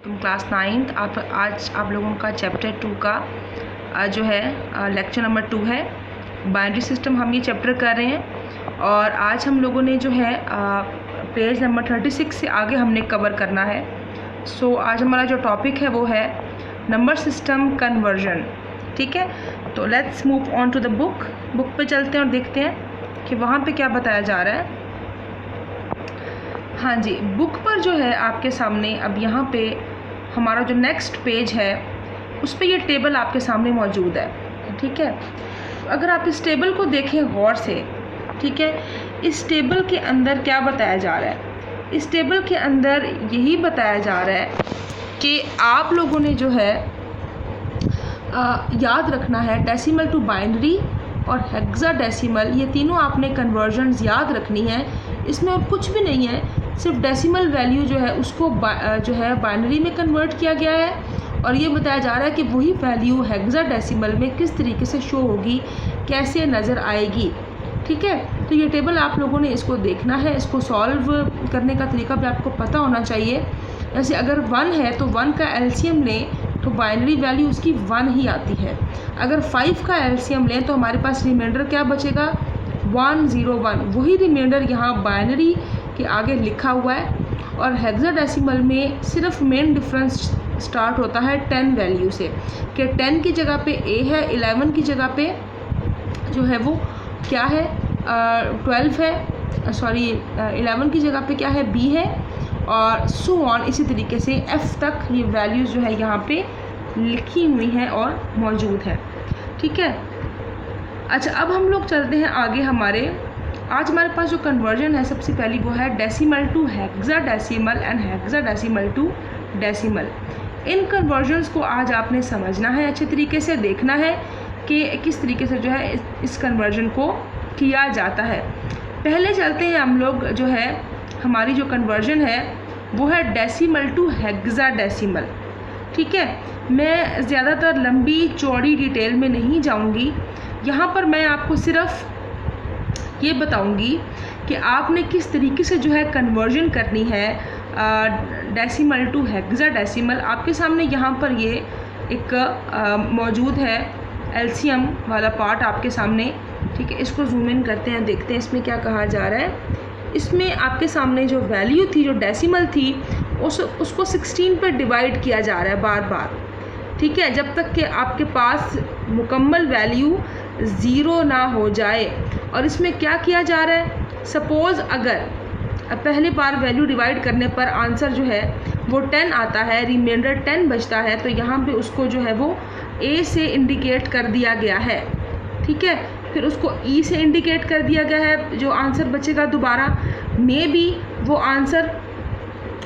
तुम class 9th आज आप लोगों का चैप्टर 2 का जो है लेक्चर नंबर 2 है। बाइनरी सिस्टम हम ये चैप्टर कर रहे हैं और आज हम लोगों ने जो है पेज नंबर 36 से आगे हमने कवर करना है। सो आज हमारा जो टॉपिक है वो है नंबर सिस्टम कन्वर्जन। ठीक है, तो let's move on to the book पे चलते हैं और देखते हैं कि वहाँ पे क्या बताया जा रहा है। हाँ जी, बुक पर जो है आपके सामने अब यहाँ पे हमारा जो नेक्स्ट पेज है उस पर ये टेबल आपके सामने मौजूद है। ठीक है, अगर आप इस टेबल को देखें गौर से, ठीक है, इस टेबल के अंदर क्या बताया जा रहा है? इस टेबल के अंदर यही बताया जा रहा है कि आप लोगों ने जो है याद रखना है डेसिमल टू बाइनरी और हेक्साडेसिमल, ये तीनों आपने कन्वर्जन्स याद रखनी है। इसमें और कुछ भी नहीं है, सिर्फ डेसिमल वैल्यू जो है उसको जो है बाइनरी में कन्वर्ट किया गया है और ये बताया जा रहा है कि वही वैल्यू हेक्साडेसिमल में किस तरीके से शो होगी, कैसे नज़र आएगी। ठीक है, तो ये टेबल आप लोगों ने इसको देखना है, इसको सॉल्व करने का तरीका भी आपको पता होना चाहिए। जैसे अगर 1 है तो 1 का एलसीएम लें तो बाइनरी वैल्यू उसकी 1 ही आती है। अगर 5 का एलसीएम लें तो हमारे पास रिमाइंडर क्या बचेगा? 101। वही रिमाइंडर यहाँ बाइनरी के आगे लिखा हुआ है। और हेक्साडेसिमल में सिर्फ मेन डिफरेंस स्टार्ट होता है 10 वैल्यू से, कि 10 की जगह पे A है, 11 की जगह पे जो है वो क्या है 12 है, 11 की जगह पे क्या है B है, और सो ऑन इसी तरीके से F तक ये वैल्यूज़ जो है यहाँ पे लिखी हुई हैं और मौजूद है। ठीक है, अच्छा अब हम लोग चलते हैं आगे। आज हमारे पास जो कन्वर्जन है सबसे पहली वो है decimal to hexadecimal and hexadecimal to decimal. इन कन्वर्जन्स को आज आपने समझना है, अच्छे तरीके से देखना है कि किस तरीके से जो है इस कन्वर्जन को किया जाता है। पहले चलते हैं हम लोग, जो है हमारी जो कन्वर्जन है वो है डेसिमल टू हेक्साडेसिमल। ठीक है, मैं ज़्यादातर लंबी चौड़ी डिटेल में नहीं जाऊंगी। यहाँ पर मैं आपको सिर्फ ये बताऊंगी कि आपने किस तरीके से जो है कन्वर्जन करनी है डेसिमल टू हेक्साडेसिमल। आपके सामने यहाँ पर ये एक मौजूद है एलसीएम वाला पार्ट आपके सामने। ठीक है, इसको जूम इन करते हैं, देखते हैं इसमें क्या कहा जा रहा है। इसमें आपके सामने जो वैल्यू थी, जो डेसिमल थी, उसको 16 पर डिवाइड किया जा रहा है बार बार। ठीक है, जब तक कि आपके पास मुकम्मल वैल्यू 0 ना हो जाए। और इसमें क्या किया जा रहा है? सपोज़ अगर पहली बार वैल्यू डिवाइड करने पर आंसर जो है वो 10 आता है, रिमाइंडर 10 बचता है, तो यहाँ पे उसको जो है वो A से इंडिकेट कर दिया गया है। ठीक है, फिर उसको E से इंडिकेट कर दिया गया है, जो आंसर बचेगा दोबारा मे बी वो आंसर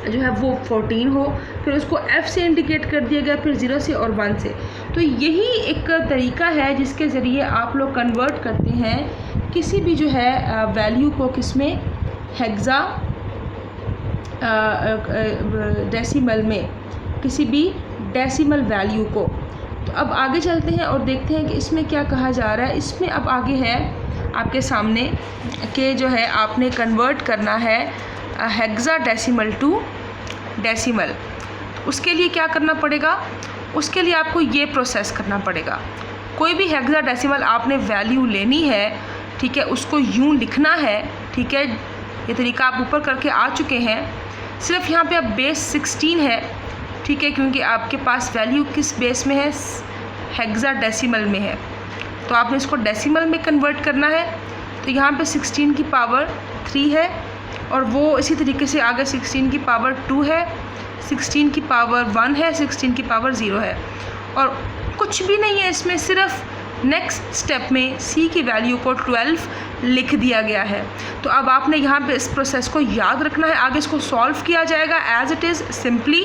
जो है वो 14 हो, फिर उसको F से इंडिकेट कर दिया गया, फिर 0 से और 1 से। तो यही एक तरीका है जिसके ज़रिए आप लोग कन्वर्ट करते हैं किसी भी जो है वैल्यू को, किसमें, हेक्सा डेसिमल में, किसी भी डेसिमल वैल्यू को। तो अब आगे चलते हैं और देखते हैं कि इसमें क्या कहा जा रहा है। इसमें अब आगे है आपके सामने कि जो है आपने कन्वर्ट करना है हेक्साडेसिमल टू डेसिमल। उसके लिए क्या करना पड़ेगा? उसके लिए आपको ये प्रोसेस करना पड़ेगा। कोई भी हेक्साडेसिमल आपने वैल्यू लेनी है, ठीक है, उसको यूं लिखना है। ठीक है, ये तरीका आप ऊपर करके आ चुके हैं। सिर्फ यहाँ पे अब बेस 16 है। ठीक है, क्योंकि आपके पास वैल्यू किस बेस में है? हेक्साडेसिमल में है, तो आपने इसको डेसिमल में कन्वर्ट करना है। तो यहाँ पे 16 की पावर 3 है और वो इसी तरीके से आगे 16 की पावर 2 है, 16 की पावर 1 है, 16 की पावर 0 है, और कुछ भी नहीं है इसमें। सिर्फ नेक्स्ट स्टेप में C की वैल्यू को 12 लिख दिया गया है। तो अब आपने यहाँ पे इस प्रोसेस को याद रखना है। आगे इसको सॉल्व किया जाएगा एज इट इज़ सिंपली,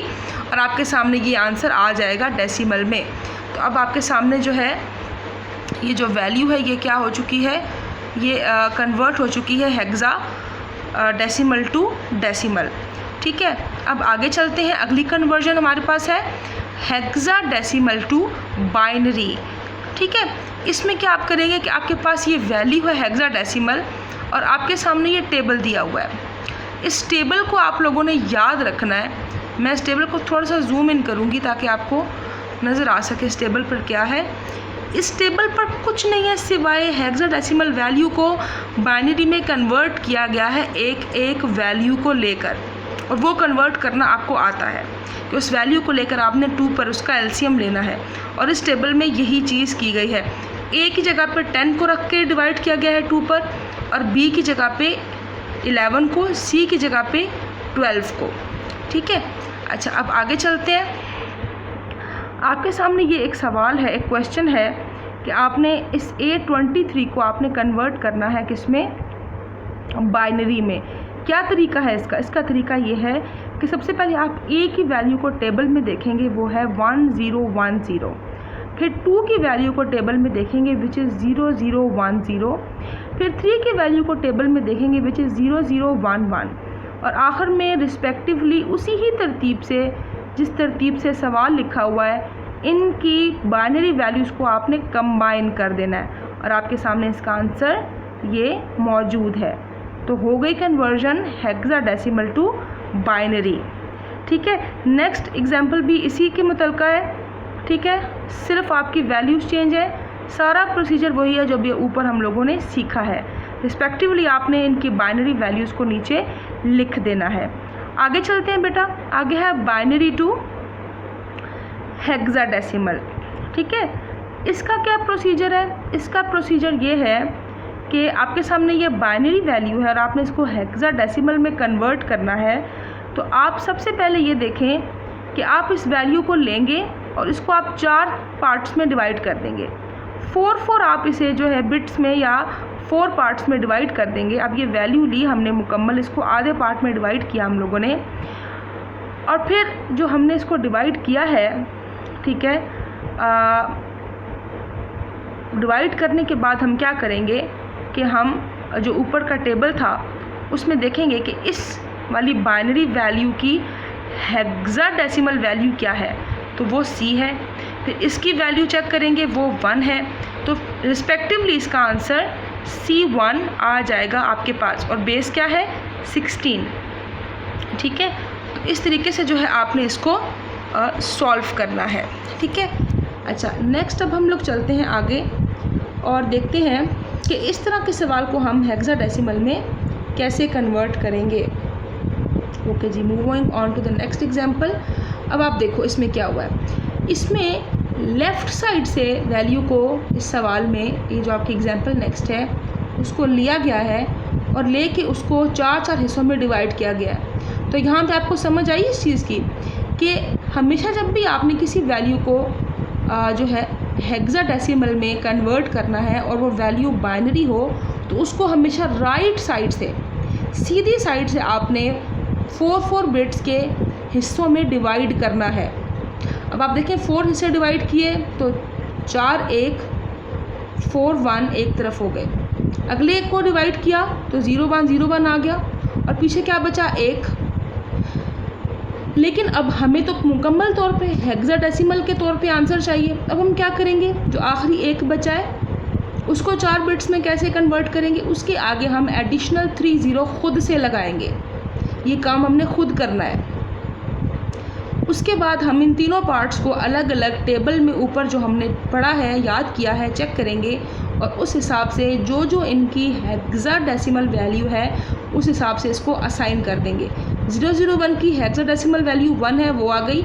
और आपके सामने ये आंसर आ जाएगा डेसिमल में। तो अब आपके सामने जो है ये जो वैल्यू है ये क्या हो चुकी है? ये कन्वर्ट हो चुकी है हेक्सा डेसिमल टू डेसिमल। ठीक है, अब आगे चलते हैं। अगली कन्वर्जन हमारे पास है हेक्साडेसिमल टू बाइनरी। ठीक है, इसमें क्या आप करेंगे कि आपके पास ये वैल्यू है हेक्साडेसिमल और आपके सामने ये टेबल दिया हुआ है। इस टेबल को आप लोगों ने याद रखना है मैं इस टेबल को थोड़ा सा जूम इन करूँगी ताकि आपको नज़र आ सके इस टेबल पर क्या है। इस टेबल पर कुछ नहीं है सिवाय हेक्साडेसिमल वैल्यू को बाइनरी में कन्वर्ट किया गया है एक एक वैल्यू को लेकर, और वो कन्वर्ट करना आपको आता है कि उस वैल्यू को लेकर आपने 2 पर उसका एलसीएम लेना है। और इस टेबल में यही चीज़ की गई है। ए की जगह पर 10 को रख के डिवाइड किया गया है 2 पर, और बी की जगह पे 11 को, सी की जगह पे 12 को। ठीक है, अच्छा अब आगे चलते हैं। आपके सामने ये एक सवाल है, एक क्वेश्चन है कि आपने इस A23 को आपने कन्वर्ट करना है किसमें, बाइनरी में। क्या तरीका है इसका? इसका तरीका ये है कि सबसे पहले आप A की वैल्यू को टेबल में देखेंगे, वो है 1010। फिर 2 की वैल्यू को टेबल में देखेंगे विच इज़ 0010। फिर 3 की वैल्यू को टेबल में देखेंगे विच इज़ 0011, और आखिर में रिस्पेक्टिवली उसी ही तरतीब से जिस तरतीब से सवाल लिखा हुआ है इनकी बाइनरी वैल्यूज़ को आपने कंबाइन कर देना है, और आपके सामने इसका आंसर ये मौजूद है। तो हो गई कन्वर्जन हेक्साडेसिमल टू बाइनरी। ठीक है, नेक्स्ट एग्जांपल भी इसी के मुतल्लिक़ है। ठीक है, सिर्फ आपकी वैल्यूज़ चेंज है, सारा प्रोसीजर वही है जो भी ऊपर हम लोगों ने सीखा है। रिस्पेक्टिवली आपने इनकी बाइनरी वैल्यूज़ को नीचे लिख देना है। आगे चलते हैं बेटा, आगे है बाइनरी टू हेक्साडेसिमल। ठीक है, इसका क्या प्रोसीजर है? इसका प्रोसीजर ये है कि आपके सामने ये बाइनरी वैल्यू है और आपने इसको हेक्साडेसिमल में कन्वर्ट करना है। तो आप सबसे पहले ये देखें कि आप इस वैल्यू को लेंगे और इसको आप 4 पार्ट्स में डिवाइड कर देंगे। 4 आप इसे जो है बिट्स में या 4 पार्ट्स में डिवाइड कर देंगे। अब ये वैल्यू ली हमने मुकम्मल, इसको आधे पार्ट में डिवाइड किया हम लोगों ने, और फिर जो हमने इसको डिवाइड किया है, ठीक है, डिवाइड करने के बाद हम क्या करेंगे कि हम जो ऊपर का टेबल था उसमें देखेंगे कि इस वाली बाइनरी वैल्यू की हेक्साडेसिमल वैल्यू क्या है, तो वो C है। फिर इसकी वैल्यू चेक करेंगे, वो 1 है, तो रिस्पेक्टिवली इसका आंसर C1 आ जाएगा आपके पास, और बेस क्या है 16। ठीक है, तो इस तरीके से जो है आपने इसको सॉल्व करना है। ठीक है, अच्छा नेक्स्ट अब हम लोग चलते हैं आगे और देखते हैं कि इस तरह के सवाल को हम हेक्साडेसिमल में कैसे कन्वर्ट करेंगे। ओके जी, moving on to the next example. अब आप देखो इसमें क्या हुआ है। इसमें लेफ़्ट साइड से वैल्यू को इस सवाल में, ये जो आपकी एग्जांपल नेक्स्ट है, उसको लिया गया है और लेके उसको 4 हिस्सों में डिवाइड किया गया है। तो यहाँ पे आपको समझ आई इस चीज़ की कि हमेशा जब भी आपने किसी वैल्यू को जो है हेक्साडेसिमल में कन्वर्ट करना है और वो वैल्यू बाइनरी हो, तो उसको हमेशा राइट साइड से, सीधी साइड से आपने 4 बिट्स के हिस्सों में डिवाइड करना है। अब आप देखें 4 हिस्से डिवाइड किए तो 4 1 4 1 एक तरफ हो गए। अगले एक को डिवाइड किया तो 0 1 0 1 आ गया, और पीछे क्या बचा 1। लेकिन अब हमें तो मुकम्मल तौर पे हेक्साडेसिमल के तौर पे आंसर चाहिए। अब हम क्या करेंगे, जो आखिरी एक बचा है उसको 4 बिट्स में कैसे कन्वर्ट करेंगे, उसके आगे हम एडिशनल 3 0 खुद से लगाएंगे। ये काम हमने खुद करना है। उसके बाद हम इन तीनों पार्ट्स को अलग अलग टेबल में ऊपर जो हमने पढ़ा है, याद किया है, चेक करेंगे, और उस हिसाब से जो जो इनकी हेक्साडेसिमल वैल्यू है उस हिसाब से इसको असाइन कर देंगे। 001 की हेक्साडेसिमल वैल्यू 1 है, वो आ गई।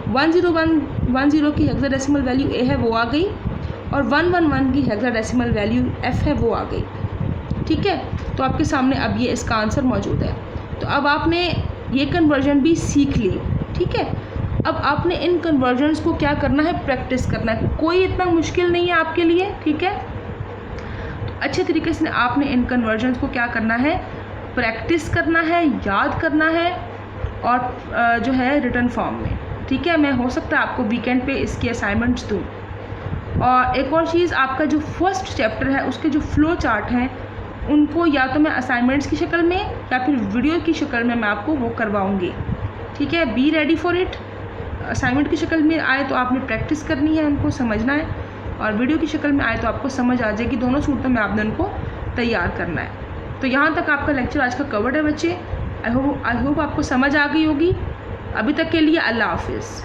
10110 की हेक्साडेसिमल वैल्यू A है, वो आ गई। और 111 की हेक्साडेसिमल वैल्यू F है, वो आ गई। ठीक है, तो आपके सामने अब ये इसका आंसर मौजूद है। तो अब आपने ये कन्वर्जन भी सीख ली। ठीक है, अब आपने इन कन्वर्जन्स को क्या करना है, प्रैक्टिस करना है। कोई इतना मुश्किल नहीं है आपके लिए। ठीक है, तो अच्छे तरीके से आपने इन कन्वर्जन्स को क्या करना है, प्रैक्टिस करना है, याद करना है, और जो है रिटन फॉर्म में। ठीक है, मैं हो सकता है आपको वीकेंड पे इसकी असाइनमेंट्स दूँ। और एक और चीज़, आपका जो फर्स्ट चैप्टर है उसके जो फ्लो चार्ट हैं उनको या तो मैं असाइनमेंट्स की शक्ल में या फिर वीडियो की शक्ल में मैं आपको वो करवाऊँगी। ठीक है, be ready for it. Assignment की शक्ल में आए तो आपने प्रैक्टिस करनी है, उनको समझना है, और वीडियो की शक्ल में आए तो आपको समझ आ जाएगी। दोनों सूरतों में आपने उनको तैयार करना है। तो यहाँ तक आपका लेक्चर आज का कवर्ड है बच्चे। आई होप आपको समझ आ गई होगी। अभी तक के लिए अल्लाह हाफिज़।